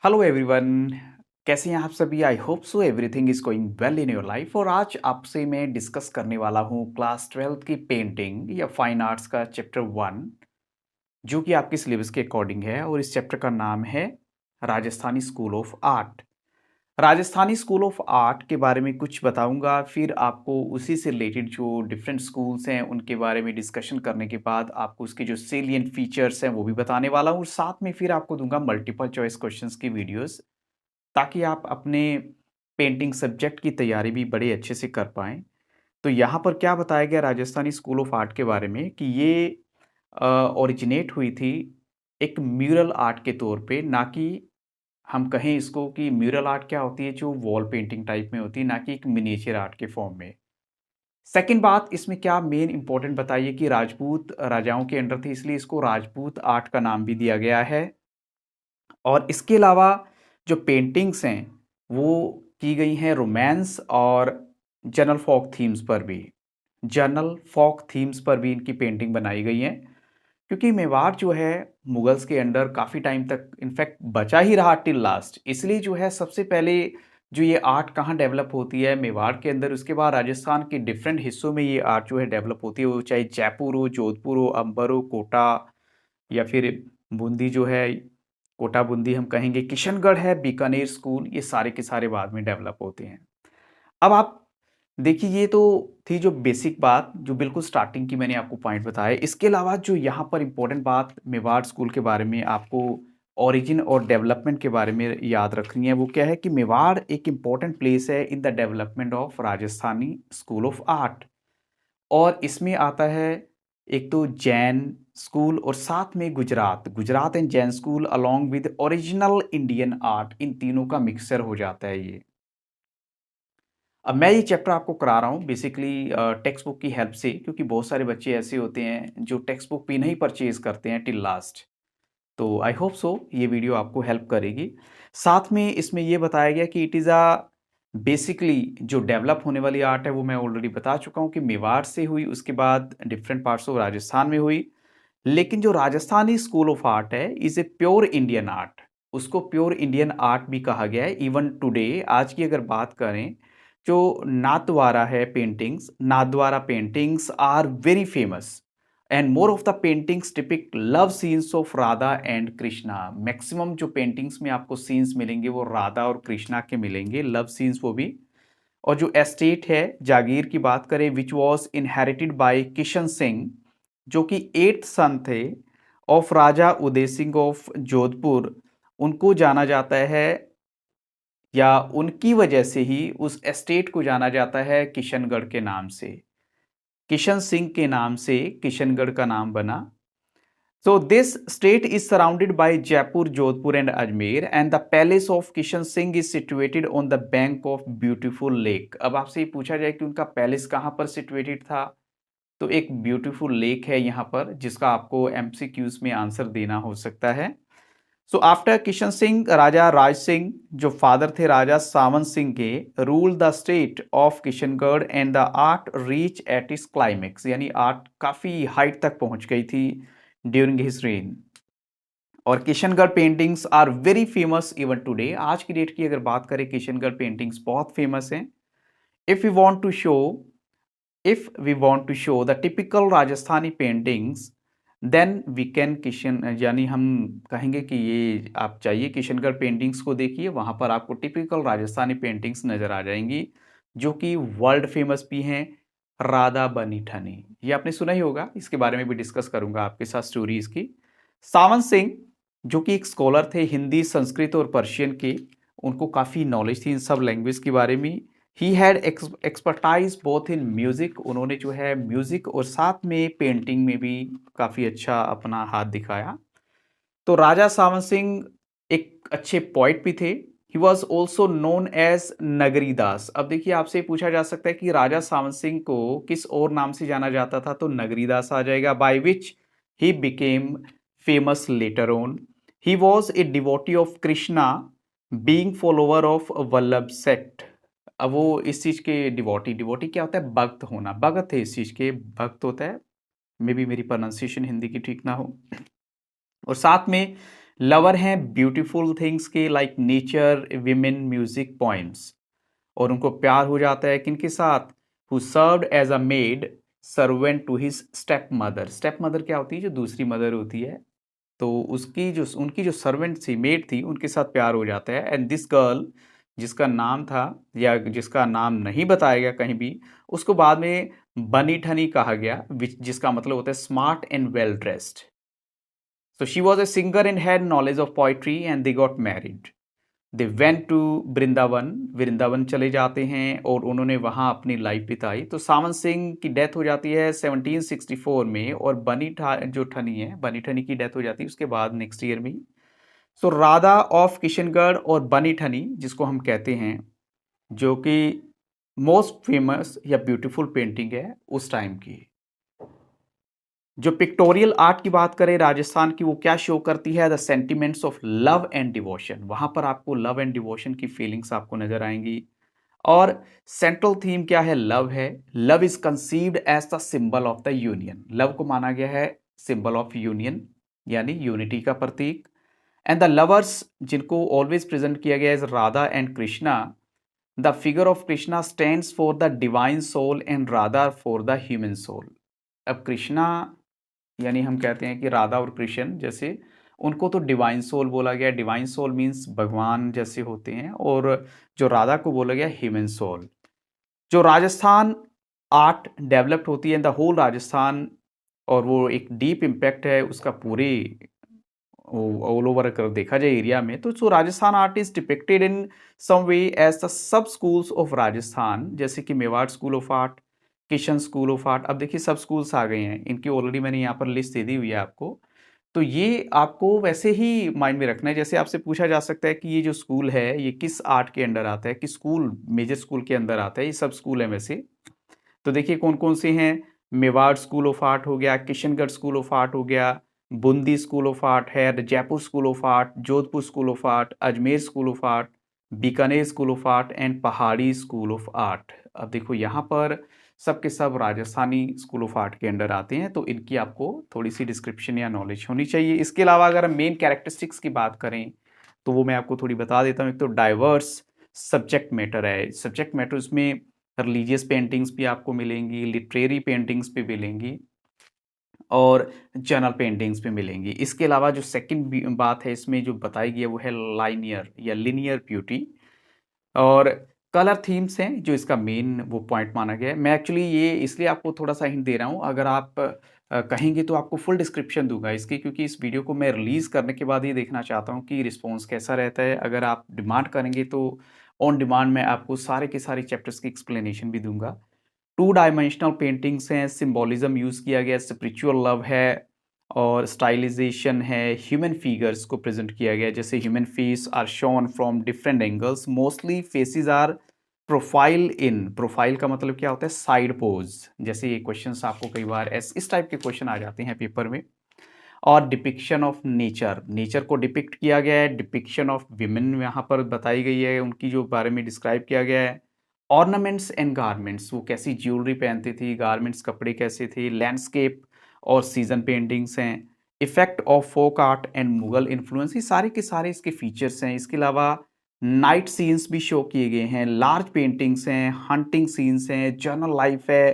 Hello everyone. कैसे हैं आप सभी? I hope so everything is going well in your life. और आज आपसे मैं डिस्कस करने वाला हूं क्लास 12th की पेंटिंग या फाइन आर्ट्स का चैप्टर 1, जो कि आपके सिलेबस के अकॉर्डिंग है। और इस चैप्टर का नाम है Rajasthani school of art. Rajasthani school of art के बारे में कुछ बताऊंगा, फिर आपको उसी से रिलेटेड जो डिफरेंट स्कूल्स हैं उनके बारे में डिस्कशन करने के बाद आपको उसके जो सेलिएंट फीचर्स हैं वो भी बताने वाला हूँ। साथ में फिर आपको दूंगा मल्टीपल चॉइस क्वेश्चंस की वीडियोस, ताकि आप अपने पेंटिंग सब्जेक्ट की तैयारी भी बड़े अच्छे से कर पाएँ। तो यहाँ पर क्या बताया गया राजस्थानी स्कूल ऑफ आर्ट के बारे में कि ये ओरिजिनेट हुई थी एक म्यूरल आर्ट के तौर पे, ना कि हम कहें इसको कि म्यूरल आर्ट क्या होती है जो वॉल पेंटिंग टाइप में होती है, ना कि एक मिनिएचर आर्ट के फॉर्म में। सेकंड बात, इसमें क्या मेन इंपॉर्टेंट बताइए कि राजपूत राजाओं के अंडर थी, इसलिए इसको राजपूत आर्ट का नाम भी दिया गया है। और इसके अलावा जो पेंटिंग्स हैं वो की गई हैं रोमांस और जनरल फोक थीम्स पर भी। जनरल फोक थीम्स पर भी इनकी पेंटिंग बनाई गई हैं, क्योंकि मेवाड़ जो है मुगल्स के अंडर काफ़ी टाइम तक इनफैक्ट बचा ही रहा टिल लास्ट। इसलिए जो है सबसे पहले जो ये आर्ट कहाँ डेवलप होती है, मेवाड़ के अंदर। उसके बाद राजस्थान के डिफरेंट हिस्सों में ये आर्ट जो है डेवलप होती है, वो चाहे जयपुर हो, जोधपुर हो, अंबर हो, कोटा, या फिर बूंदी जो है, कोटा बूंदी हम कहेंगे, किशनगढ़ है, बीकानेर स्कूल, ये सारे के सारे बाद में डेवलप होते हैं। अब आप देखिए, ये तो थी जो बेसिक बात, जो बिल्कुल स्टार्टिंग की मैंने आपको पॉइंट बताया। इसके अलावा जो यहाँ पर इंपॉर्टेंट बात मेवाड़ स्कूल के बारे में आपको ओरिजिन और डेवलपमेंट के बारे में याद रखनी है, वो क्या है कि मेवाड़ एक इम्पॉर्टेंट प्लेस है in the development of Rajasthani school of art. और इसमें आता है एक तो जैन स्कूल और साथ में Gujarat Gujarat and Jain school along with original Indian art, इन तीनों का मिक्सचर हो जाता है ये। अब मैं ये चैप्टर आपको करा रहा हूँ बेसिकली टेक्स्ट बुक की हेल्प से, क्योंकि बहुत सारे बच्चे ऐसे होते हैं जो टेक्स्ट बुक भी नहीं परचेज करते हैं टिल लास्ट। तो आई होप सो ये वीडियो आपको हेल्प करेगी। साथ में इसमें ये बताया गया कि इट इज़ अ बेसिकली जो डेवलप होने वाली आर्ट है वो मैं ऑलरेडी बता चुका हूँ कि मेवाड़ से हुई, उसके बाद डिफरेंट पार्ट्स ऑफ राजस्थान में हुई। लेकिन जो राजस्थानी स्कूल ऑफ आर्ट है is a pure Indian art. उसको प्योर इंडियन आर्ट भी कहा गया है। इवन टुडे, आज की अगर बात करें, जो नाथद्वारा है paintings, Nathdwara paintings are very famous, and more of the paintings depict love scenes of Radha and Krishna. Maximum जो पेंटिंग्स में आपको सीन्स मिलेंगे वो राधा और कृष्णा के मिलेंगे, लव सीन्स वो भी। और जो एस्टेट है जागीर की बात करें, which was inherited by Kishan Singh, जो कि 8th सन थे of Raja Uday Singh of Jodhpur. उनको जाना जाता है, या उनकी वजह से ही उस एस्टेट को जाना जाता है किशनगढ़ के नाम से। किशन सिंह के नाम से किशनगढ़ का नाम बना। So this state is surrounded by Jaipur, Jodhpur and Ajmer, and the palace of Kishan Singh is situated on the bank of beautiful lake। अब आपसे ये पूछा जाए कि उनका पैलेस कहाँ पर सिचुएटेड था, तो एक ब्यूटीफुल लेक है यहाँ पर, जिसका आपको एमसीक्यूज में आंसर देना हो सकता है। सो आफ्टर किशन सिंह, राजा राज सिंह जो फादर थे राजा सावन सिंह के, rule the state of Kishangarh and the art reach at its climax, यानी आर्ट काफ़ी हाइट तक पहुंच गई थी ड्यूरिंग हिज रेन। और Kishangarh paintings are very famous even today. आज की डेट की अगर बात करें, किशनगढ़ पेंटिंग्स बहुत फेमस हैं। If you want to show if we want to show the typical Rajasthani paintings, then we can Kishan, यानी हम कहेंगे कि ये आप चाहिए किशनगढ़ पेंटिंग्स को देखिए, वहाँ पर आपको टिपिकल राजस्थानी पेंटिंग्स नज़र आ जाएंगी, जो कि वर्ल्ड फेमस भी हैं। राधा बनी ठनी, ये आपने सुना ही होगा, इसके बारे में भी डिस्कस करूंगा आपके साथ स्टोरी इसकी। सावन सिंह जो कि एक स्कॉलर थे हिंदी, संस्कृत और पर्शियन के, उनको काफ़ी नॉलेज थी इन सब लैंग्वेज के बारे में। He had expertise both in music, उन्होंने जो है म्यूज़िक और साथ में पेंटिंग में भी काफ़ी अच्छा अपना हाथ दिखाया। तो राजा सावन सिंह एक अच्छे पोइट भी थे। He was also known as Nagaridas. अब देखिए, आपसे पूछा जा सकता है कि राजा सावन सिंह को किस और नाम से जाना जाता था, तो नगरीदास आ जाएगा, by which he became famous later on. He was a devotee of Krishna, being follower of Vallabh sect. अब वो इस चीज़ के डिवोटी, डिवोटी क्या होता है, भक्त होना, भगत है इस चीज़ के, भक्त होता है। मे बी मेरी प्रोनाउंसिएशन हिंदी की ठीक ना हो। और साथ में लवर हैं ब्यूटीफुल थिंग्स के like nature, women, music, points. और उनको प्यार हो जाता है किनके साथ? Who served as a maid servant to his step mother. Step mother क्या होती है? जो दूसरी मदर होती है, तो उसकी जो उनकी जो सर्वेंट थी, मेड थी, उनके साथ प्यार हो जाता है। एंड दिस गर्ल, जिसका नाम था या जिसका नाम नहीं बताया गया कहीं भी, उसको बाद में बनी ठनी कहा गया, जिसका मतलब होता है smart and well dressed. So she was a singer and had knowledge of poetry and they got married. They went to Vrindavan, Vrindavan चले जाते हैं और उन्होंने वहाँ अपनी लाइफ बिताई। तो सावन सिंह की डेथ हो जाती है 1764 में, और जो ठनी है, बनी ठनी की डेथ हो जाती है उसके बाद नेक्स्ट ईयर में। सो राधा ऑफ किशनगढ़ और बनी ठनी, जिसको हम कहते हैं, जो कि मोस्ट फेमस या ब्यूटीफुल पेंटिंग है उस टाइम की। जो पिक्टोरियल आर्ट की बात करें राजस्थान की, वो क्या शो करती है? The sentiments of love and devotion. वहां पर आपको लव एंड डिवोशन की फीलिंग्स आपको नजर आएंगी। और सेंट्रल थीम क्या है? लव है। Love is conceived as the symbol of the union. Love को माना गया है सिंबल ऑफ यूनियन, यानी यूनिटी का प्रतीक। एंड द लवर्स, जिनको ऑलवेज प्रेजेंट किया गया है Radha and Krishna, the figure of Krishna stands for the divine soul and Radha for the human soul. अब कृष्णा, यानी हम कहते हैं कि राधा और कृष्ण जैसे, उनको तो डिवाइन सोल बोला गया। डिवाइन सोल मीन्स भगवान जैसे होते हैं, और जो राधा को बोला गया ह्यूमन सोल। जो राजस्थान आर्ट डेवलप्ड होती है इन द होल राजस्थान, और वो एक डीप इम्पैक्ट है उसका पूरे ऑल ओवर अगर देखा जाए एरिया में। तो so Rajasthan art is depicted in some way as the sub schools of Rajasthan, जैसे कि Mewar school of art, Kishan school of art. अब देखिए सब स्कूल्स आ गए हैं, इनकी ऑलरेडी मैंने यहाँ पर लिस्ट दे दी हुई है आपको। तो ये आपको वैसे ही माइंड में रखना है। जैसे आपसे पूछा जा सकता है कि ये जो स्कूल है ये किस आर्ट के अंडर आता है, किस स्कूल, मेजर स्कूल के अंदर आता है? ये सब स्कूल है वैसे। तो देखिए कौन कौन से हैं। मेवाड़ स्कूल ऑफ आर्ट हो गया, किशनगढ़ स्कूल ऑफ आर्ट हो गया, बूंदी स्कूल ऑफ आर्ट है, Jaipur school of art, Jodhpur school of art, Ajmer school of art, Bikaner school of art and पहाड़ी स्कूल ऑफ आर्ट। अब देखो यहाँ पर सब के सब राजस्थानी स्कूल ऑफ आर्ट के अंडर आते हैं, तो इनकी आपको थोड़ी सी डिस्क्रिप्शन या नॉलेज होनी चाहिए। इसके अलावा अगर हम मेन कैरेक्टरिस्टिक्स की बात करें तो वो मैं आपको थोड़ी बता देता हूँ। एक तो डाइवर्स सब्जेक्ट मैटर है। सब्जेक्ट मैटर उसमें रिलीजियस पेंटिंग्स भी आपको मिलेंगी, लिटरेरी पेंटिंग्स भी मिलेंगी, और जनरल पेंटिंग्स भी मिलेंगी। इसके अलावा जो सेकंड बात है इसमें जो बताई गई है वो है लाइनियर या लिनियर ब्यूटी। और कलर थीम्स हैं जो इसका मेन वो पॉइंट माना गया है। मैं एक्चुअली ये इसलिए आपको थोड़ा सा हिंट दे रहा हूँ, अगर आप कहेंगे तो आपको फुल डिस्क्रिप्शन दूंगा इसकी, क्योंकि इस वीडियो को मैं रिलीज़ करने के बाद ये देखना चाहता हूँ कि रिस्पॉन्स कैसा रहता है। अगर आप डिमांड करेंगे तो ऑन डिमांड मैं आपको सारे के सारे चैप्टर्स की एक्सप्लेनेशन भी दूंगा। टू डायमेंशनल पेंटिंग्स हैं, सिंबॉलिज्म यूज़ किया गया, स्पिरिचुअल लव है, और स्टाइलाइजेशन है, ह्यूमन फिगर्स को प्रेजेंट किया गया, जैसे human face are shown from different angles, mostly faces are profile in. Profile का मतलब क्या होता है? Side pose. जैसे ये क्वेश्चंस आपको कई बार इस टाइप के क्वेश्चन आ जाते हैं पेपर में। और डिपिक्शन ऑफ नेचर, नेचर को डिपिक्ट किया गया है। डिपिक्शन ऑफ विमेन यहाँ पर बताई गई है, उनकी जो बारे में डिस्क्राइब किया गया है। ऑर्नामेंट्स एंड गारमेंट्स, वो कैसी ज्वेलरी पहनती थी, गारमेंट्स कपड़े कैसे थे। लैंडस्केप और सीजन पेंटिंग्स हैं। Effect of folk art and Mughal influence, ये सारे के सारे इसके फीचर्स हैं। इसके अलावा नाइट सीन्स भी शो किए गए हैं, लार्ज पेंटिंग्स हैं, हंटिंग सीन्स हैं, जर्नल लाइफ है,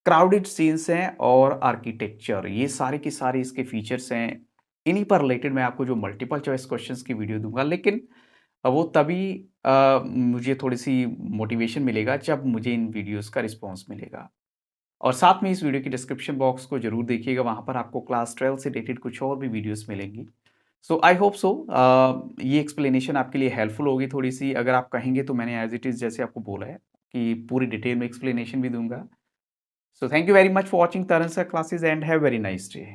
क्राउडेड सीन्स हैं, और आर्किटेक्चर। ये सारे के सारे इसके फीचर्स हैं। इन्हीं पर रिलेटेड मैं आपको जो मल्टीपल चॉइस क्वेश्चंस की वीडियो दूंगा, लेकिन वो तभी मुझे थोड़ी सी मोटिवेशन मिलेगा जब मुझे इन वीडियोस का रिस्पांस मिलेगा। और साथ में इस वीडियो की डिस्क्रिप्शन बॉक्स को जरूर देखिएगा, वहाँ पर आपको क्लास 12 से रिलेटेड कुछ और भी वीडियोस मिलेंगी। सो आई होप सो ये एक्सप्लेनेशन आपके लिए हेल्पफुल होगी थोड़ी सी। अगर आप कहेंगे तो मैंने एज इट इज़ जैसे आपको बोला है कि पूरी डिटेल में एक्सप्लेनेशन भी दूंगा। So thank you very much for watching Taran sir classes and have very nice day.